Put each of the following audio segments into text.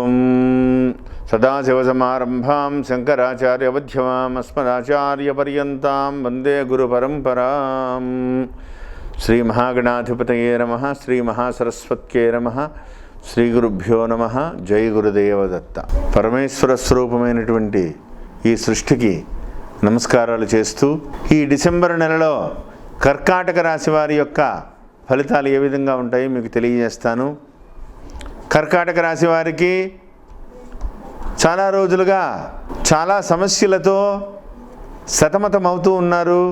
ఓం సదాశివసమారంభాం శంకరాచార్యమధ్యమాం అస్మదాచార్యపర్యంతాం వందే గురుపరంపరాం. శ్రీ మహాగణాధిపతయే నమః. శ్రీ మహాసరస్వత్యే నమః. శ్రీ గురుభ్యో నమః. జై గురుదేవదత్త. పరమేశ్వర స్వరూపమైనటువంటి ఈ సృష్టికి నమస్కారాలు చేస్తూ ఈ డిసెంబర్ నెలలో కర్కాటక రాశి వారి యొక్క ఫలితాలు ఏ విధంగా ఉంటాయో మీకు తెలియజేస్తాను. కర్కాటక రాశి వారికి చాలా రోజులుగా చాలా సమస్యలతో సతమతమవుతూ ఉన్నారు.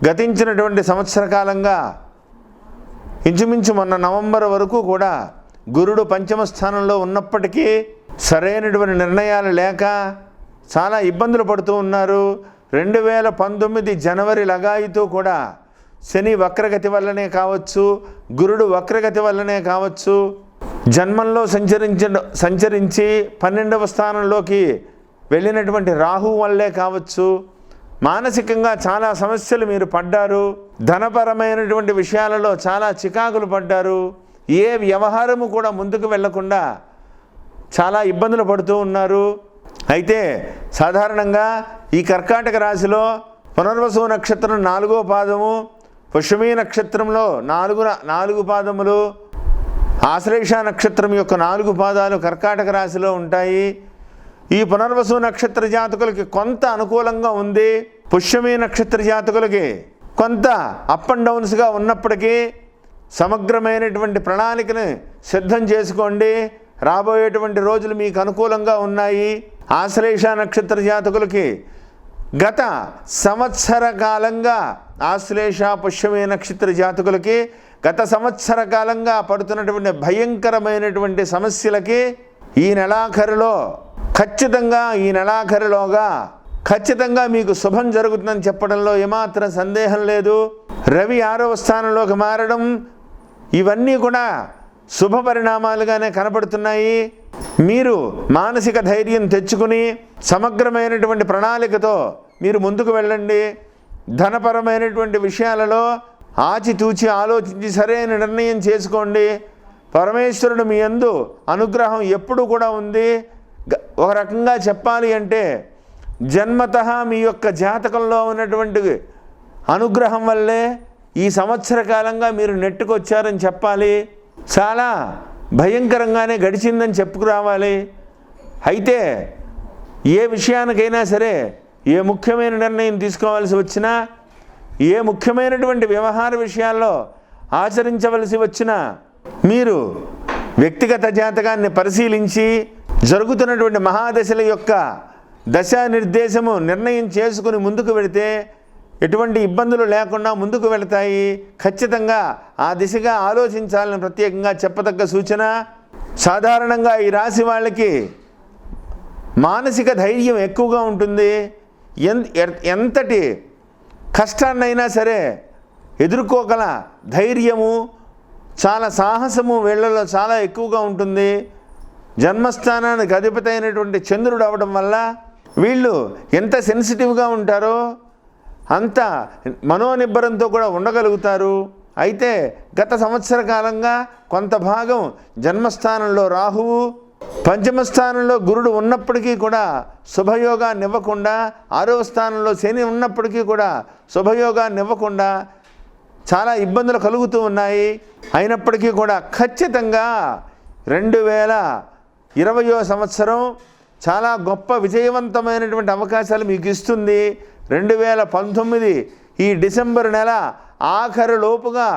గతించినటువంటి సంవత్సర కాలంగా ఇంచుమించు మొన్న నవంబర్ వరకు కూడా గురుడు పంచమ స్థానంలో ఉన్నప్పటికీ సరైనటువంటి నిర్ణయాలు లేక చాలా ఇబ్బందులు పడుతూ ఉన్నారు. 2019 జనవరి లగాయితూ కూడా శని వక్రగతి వల్లనే కావచ్చు, గురుడు వక్రగతి వల్లనే కావచ్చు, జన్మంలో సంచరించి 12వ స్థానంలోకి వెళ్ళినటువంటి రాహు వల్లే కావచ్చు, మానసికంగా చాలా సమస్యలు మీరు పడ్డారు. ధనపరమైనటువంటి విషయాలలో చాలా చికాకులు పడ్డారు. ఏ వ్యవహారము కూడా ముందుకు వెళ్లకుండా చాలా ఇబ్బందులు పడుతూ ఉన్నారు. అయితే సాధారణంగా ఈ కర్కాటక రాశిలో పునర్వసు నక్షత్రం 4వ పాదము, పుష్యమీ నక్షత్రంలో 4 పాదములు, ఆశ్లేష నక్షత్రం యొక్క 4 పాదాలు కర్కాటక రాశిలో ఉంటాయి. ఈ పునర్వసు నక్షత్ర జాతకులకి కొంత అనుకూలంగా ఉంది. పుష్యమీ నక్షత్ర జాతకులకి కొంత అప్ అండ్ డౌన్స్గా ఉన్నప్పటికీ సమగ్రమైనటువంటి ప్రణాళికను సిద్ధం చేసుకోండి. రాబోయేటువంటి రోజులు మీకు అనుకూలంగా ఉన్నాయి. ఆశ్లేష నక్షత్ర జాతకులకి గత సంవత్సర కాలంగా ఆశ్లేష పుష్యమీ నక్షత్ర జాతకులకి గత సంవత్సర కాలంగా పడుతున్నటువంటి భయంకరమైనటువంటి సమస్యలకి ఈ నెలాఖరులో ఖచ్చితంగా మీకు శుభం జరుగుతుందని చెప్పడంలో ఏమాత్రం సందేహం లేదు. రవి 6వ స్థానంలోకి మారడం ఇవన్నీ కూడా శుభ పరిణామాలుగానే కనబడుతున్నాయి. మీరు మానసిక ధైర్యం తెచ్చుకుని సమగ్రమైనటువంటి ప్రణాళికతో మీరు ముందుకు వెళ్ళండి. ధనపరమైనటువంటి విషయాలలో ఆచితూచి ఆలోచించి సరైన నిర్ణయం చేసుకోండి. పరమేశ్వరుడు మీ యందు అనుగ్రహం ఎప్పుడు కూడా ఉంది. ఒక రకంగా చెప్పాలి అంటే జన్మతః మీ యొక్క జాతకంలో ఉన్నటువంటి అనుగ్రహం వల్లే ఈ సంవత్సర కాలంగా మీరు నెట్టుకొచ్చారని చెప్పాలి. చాలా భయంకరంగానే గడిచిందని చెప్పుకురావాలి. అయితే ఏ విషయానికైనా సరే ఏ ముఖ్యమైన నిర్ణయం తీసుకోవాల్సి వచ్చినా, ఏ ముఖ్యమైనటువంటి వ్యవహార విషయాల్లో ఆచరించవలసి వచ్చినా మీరు వ్యక్తిగత జాతకాన్ని పరిశీలించి జరుగుతున్నటువంటి మహాదశల యొక్క దశా నిర్దేశము నిర్ణయం చేసుకుని ముందుకు వెళితే ఎటువంటి ఇబ్బందులు లేకుండా ముందుకు వెళతాయి. ఖచ్చితంగా ఆ దిశగా ఆలోచించాలని ప్రత్యేకంగా చెప్పదగ్గ సూచన. సాధారణంగా ఈ రాశి వాళ్ళకి మానసిక ధైర్యం ఎక్కువగా ఉంటుంది. ఎంతటి కష్టాన్నైనా సరే ఎదుర్కోగల ధైర్యము, చాలా సాహసము వీళ్ళలో చాలా ఎక్కువగా ఉంటుంది. జన్మస్థానానికి అధిపతి అయినటువంటి చంద్రుడు అవడం వల్ల వీళ్ళు ఎంత సెన్సిటివ్గా ఉంటారో అంత మనోనిబ్బరంతో కూడా ఉండగలుగుతారు. అయితే గత సంవత్సర కాలంగా కొంత భాగం జన్మస్థానంలో రాహువు, పంచమ స్థానంలో గురుడు ఉన్నప్పటికీ కూడా శుభయోగాన్ని ఇవ్వకుండా, 6వ స్థానంలో శని ఉన్నప్పటికీ కూడా శుభయోగాన్ని ఇవ్వకుండా చాలా ఇబ్బందులు కలుగుతూ ఉన్నాయి. అయినప్పటికీ కూడా ఖచ్చితంగా 2020వ సంవత్సరం చాలా గొప్ప విజయవంతమైనటువంటి అవకాశాలు మీకు ఇస్తుంది. 2019 ఈ డిసెంబర్ నెల ఆఖరు లోపుగా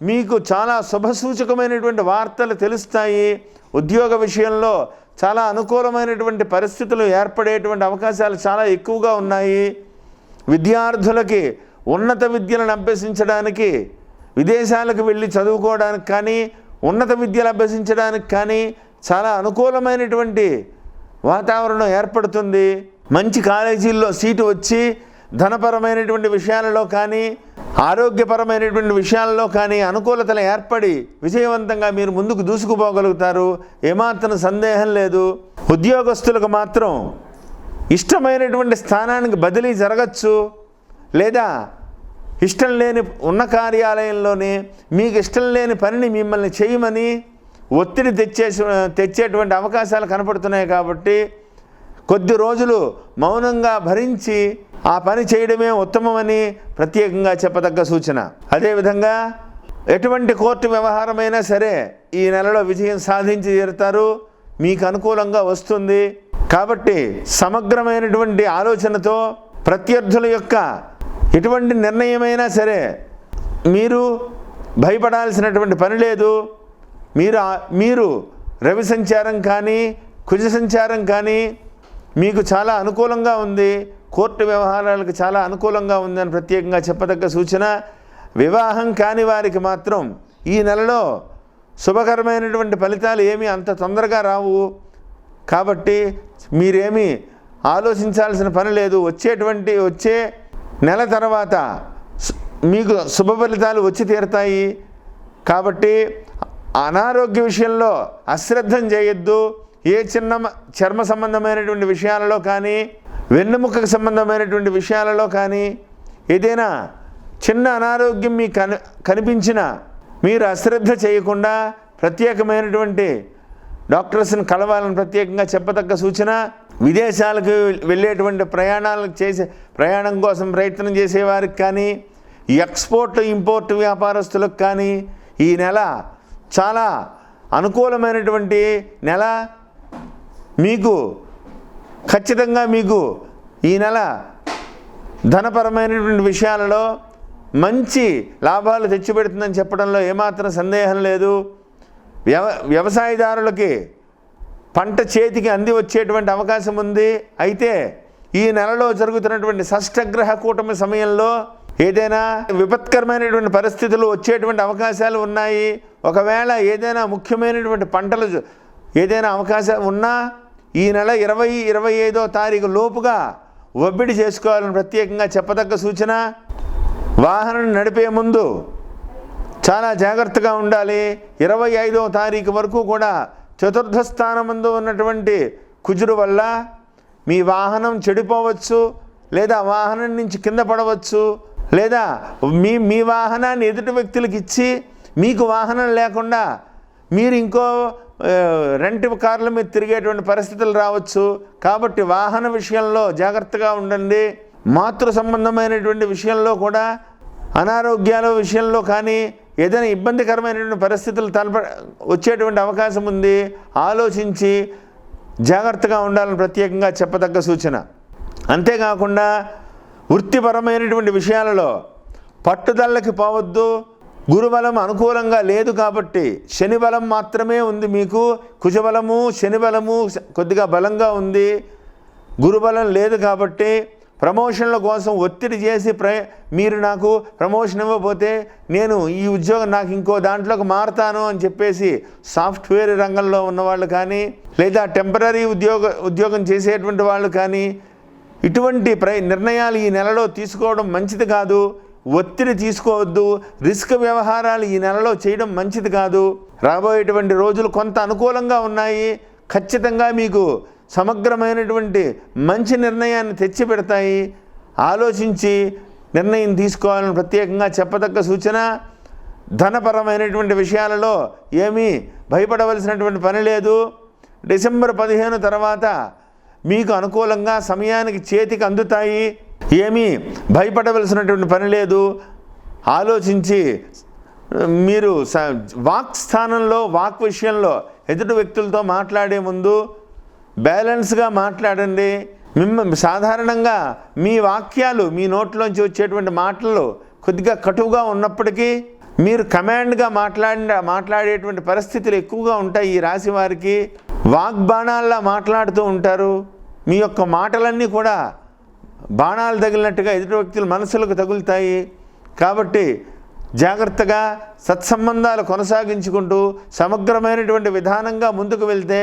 మీకు చాలా శుభసూచకమైనటువంటి వార్తలు తెలుస్తాయి. ఉద్యోగ విషయంలో చాలా అనుకూలమైనటువంటి పరిస్థితులు ఏర్పడేటువంటి అవకాశాలు చాలా ఎక్కువగా ఉన్నాయి. విద్యార్థులకి ఉన్నత విద్యలను అభ్యసించడానికి, విదేశాలకు వెళ్ళి చదువుకోవడానికి కానీ, ఉన్నత విద్యలు అభ్యసించడానికి కానీ చాలా అనుకూలమైనటువంటి వాతావరణం ఏర్పడుతుంది. మంచి కాలేజీల్లో సీటు వచ్చి ధనపరమైనటువంటి విషయాలలో కానీ, ఆరోగ్యపరమైనటువంటి విషయాల్లో కానీ అనుకూలతలు ఏర్పడి విజయవంతంగా మీరు ముందుకు దూసుకుపోగలుగుతారు. ఏమాత్రం సందేహం లేదు. ఉద్యోగస్తులకు మాత్రం ఇష్టమైనటువంటి స్థానానికి బదిలీ జరగచ్చు, లేదా ఇష్టం లేని ఉన్న కార్యాలయంలోనే మీకు ఇష్టం లేని పనిని మిమ్మల్ని చేయమని ఒత్తిడి తెచ్చేటువంటి అవకాశాలు కనపడుతున్నాయి. కాబట్టి కొద్ది రోజులు మౌనంగా భరించి ఆ పని చేయడమే ఉత్తమమని ప్రత్యేకంగా చెప్పదగ్గ సూచన. అదేవిధంగా ఎటువంటి కోర్టు వ్యవహారమైనా సరే ఈ నెలలో విజయం సాధించి తీరుతారు, మీకు అనుకూలంగా వస్తుంది. కాబట్టి సమగ్రమైనటువంటి ఆలోచనతో ప్రత్యర్థుల యొక్క ఎటువంటి నిర్ణయమైనా సరే మీరు భయపడాల్సినటువంటి పని లేదు. మీరు రవి సంచారం కానీ కుజ సంచారం కానీ మీకు చాలా అనుకూలంగా ఉంది, కోర్టు వ్యవహారాలకు చాలా అనుకూలంగా ఉందని ప్రత్యేకంగా చెప్పదగ్గ సూచన. వివాహం కాని వారికి మాత్రం ఈ నెలలో శుభకరమైనటువంటి ఫలితాలు ఏమీ అంత తొందరగా రావు. కాబట్టి మీరేమీ ఆలోచించాల్సిన పని లేదు. వచ్చే నెల తర్వాత మీకు శుభ ఫలితాలు వచ్చి తీరుతాయి. కాబట్టి అనారోగ్య విషయంలో అశ్రద్ధం చేయొద్దు. ఏ చిన్న చర్మ సంబంధమైనటువంటి విషయాలలో కానీ వెన్నెముకకు సంబంధమైనటువంటి విషయాలలో కానీ ఏదైనా చిన్న అనారోగ్యం మీకు కనిపించినా మీరు అశ్రద్ధ చేయకుండా ప్రత్యేకమైనటువంటి డాక్టర్స్ని కలవాలని ప్రత్యేకంగా చెప్పదగ్గ సూచన. విదేశాలకు వెళ్ళేటువంటి ప్రయాణం కోసం ప్రయత్నం చేసేవారికి కానీ ఎక్స్పోర్ట్ ఇంపోర్ట్ వ్యాపారస్తులకు కానీ ఈ నెల చాలా అనుకూలమైనటువంటి నెల. మీకు ఖచ్చితంగా ఈ నెల ధనపరమైనటువంటి విషయాలలో మంచి లాభాలు తెచ్చిపెడుతుందని చెప్పడంలో ఏమాత్రం సందేహం లేదు. వ్యవసాయదారులకి పంట చేతికి అంది వచ్చేటువంటి అవకాశం ఉంది. అయితే ఈ నెలలో జరుగుతున్నటువంటి షష్టగ్రహ కూటమి సమయంలో ఏదైనా విపత్కరమైనటువంటి పరిస్థితులు వచ్చేటువంటి అవకాశాలు ఉన్నాయి. ఒకవేళ ఏదైనా ముఖ్యమైనటువంటి పంటలు ఏదైనా అవకాశం ఉన్నా ఈ నెల 20-25వ తారీఖు లోపుగా ఒబ్బిడి చేసుకోవాలని ప్రత్యేకంగా చెప్పదగ్గ సూచన. వాహనం నడిపే ముందు చాలా జాగ్రత్తగా ఉండాలి. 25వ తారీఖు వరకు కూడా చతుర్థ స్థానమందు ఉన్నటువంటి కుజుడు వల్ల మీ వాహనం చెడిపోవచ్చు, లేదా వాహనం నుంచి కింద పడవచ్చు, లేదా మీ వాహనాన్ని ఎదుటి వ్యక్తులకు ఇచ్చి మీకు వాహనం లేకుండా మీరు ఇంకో రెంట్ కార్ల మీద తిరిగేటువంటి పరిస్థితులు రావచ్చు. కాబట్టి వాహన విషయంలో జాగ్రత్తగా ఉండండి. మాతృ సంబంధమైనటువంటి విషయంలో కూడా అనారోగ్యాల విషయంలో కానీ ఏదైనా ఇబ్బందికరమైనటువంటి పరిస్థితులు వచ్చేటువంటి అవకాశం ఉంది. ఆలోచించి జాగ్రత్తగా ఉండాలని ప్రత్యేకంగా చెప్పదగ్గ సూచన. అంతేకాకుండా వృత్తిపరమైనటువంటి విషయాలలో పట్టుదలకి పోవద్దు. గురుబలం అనుకూలంగా లేదు కాబట్టి శని బలం మాత్రమే ఉంది. మీకు కుజబలము శని బలము కొద్దిగా బలంగా ఉంది, గురుబలం లేదు. కాబట్టి ప్రమోషన్ల కోసం ఒత్తిడి చేసి మీరు నాకు ప్రమోషన్ ఇవ్వకపోతే నేను ఈ ఉద్యోగం నాకు ఇంకో దాంట్లోకి మారుతాను అని చెప్పేసి సాఫ్ట్వేర్ రంగంలో ఉన్నవాళ్ళు కానీ లేదా టెంపరీ ఉద్యోగం చేసేటువంటి వాళ్ళు కానీ ఇటువంటి నిర్ణయాలు ఈ నెలలో తీసుకోవడం మంచిది కాదు. ఒత్తిడి తీసుకోవద్దు. రిస్క్ వ్యవహారాలు ఈ నెలలో చేయడం మంచిది కాదు. రాబోయేటువంటి రోజులు కొంత అనుకూలంగా ఉన్నాయి. ఖచ్చితంగా మీకు సమగ్రమైనటువంటి మంచి నిర్ణయాన్ని తెచ్చిపెడతాయి. ఆలోచించి నిర్ణయం తీసుకోవాలని ప్రత్యేకంగా చెప్పదగ్గ సూచన. ధనపరమైనటువంటి విషయాలలో ఏమీ భయపడవలసినటువంటి పని లేదు. డిసెంబర్ 15 తర్వాత మీకు అనుకూలంగా సమయానికి చేతికి అందుతాయి. ఏమీ భయపడవలసినటువంటి పని లేదు. ఆలోచించి మీరు వాక్ స్థానంలో వాక్ విషయంలో ఎదుటి వ్యక్తులతో మాట్లాడే ముందు బ్యాలెన్స్గా మాట్లాడండి. సాధారణంగా మీ వాక్యాలు మీ నోట్లోంచి వచ్చేటువంటి మాటలు కొద్దిగా కటువుగా ఉన్నప్పటికీ మీరు కమాండ్గా మాట్లాడేటువంటి పరిస్థితులు ఎక్కువగా ఉంటాయి. ఈ రాశి వారికి వాగ్బాణాల్లా మాట్లాడుతూ ఉంటారు. మీ యొక్క మాటలన్నీ కూడా బాణాలు తగిలినట్టుగా ఎదుటి వ్యక్తుల మనసులకు తగులుతాయి. కాబట్టి జాగ్రత్తగా సత్సంబంధాలు కొనసాగించుకుంటూ సమగ్రమైనటువంటి విధానంగా ముందుకు వెళ్తే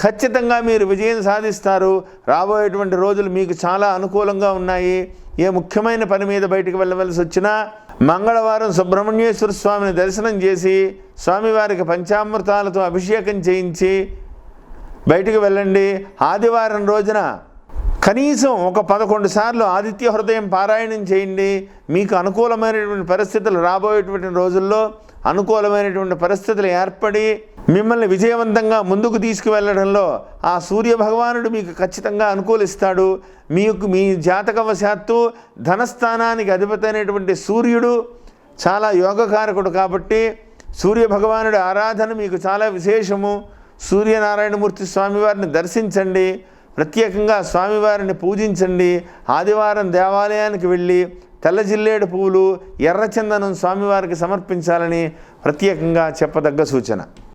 ఖచ్చితంగా మీరు విజయం సాధిస్తారు. రాబోయేటువంటి రోజులు మీకు చాలా అనుకూలంగా ఉన్నాయి. ఏ ముఖ్యమైన పని మీద బయటకు వెళ్ళవలసి వచ్చినా మంగళవారం సుబ్రహ్మణ్యేశ్వర స్వామిని దర్శనం చేసి స్వామివారికి పంచామృతాలతో అభిషేకం చేయించి బయటకు వెళ్ళండి. ఆదివారం రోజున కనీసం ఒక 11 సార్లు ఆదిత్య హృదయం పారాయణం చేయండి. మీకు అనుకూలమైనటువంటి పరిస్థితులు రాబోయేటువంటి రోజుల్లో అనుకూలమైనటువంటి పరిస్థితులు ఏర్పడి మిమ్మల్ని విజయవంతంగా ముందుకు తీసుకువెళ్ళడంలో ఆ సూర్య భగవానుడు మీకు ఖచ్చితంగా అనుకూలిస్తాడు. మీ జాతకవశాత్తు ధనస్థానానికి అధిపతి అయినటువంటి సూర్యుడు చాలా యోగకారకుడు కాబట్టి సూర్య భగవానుడి ఆరాధన మీకు చాలా విశేషము. సూర్యనారాయణమూర్తి స్వామివారిని దర్శించండి, ప్రత్యేకంగా స్వామివారిని పూజించండి. ఆదివారం దేవాలయానికి వెళ్ళి తెల్ల జిల్లేడు పువ్వులు, ఎర్రచందనం స్వామివారికి సమర్పించాలని ప్రత్యేకంగా చెప్పదగ్గ సూచన.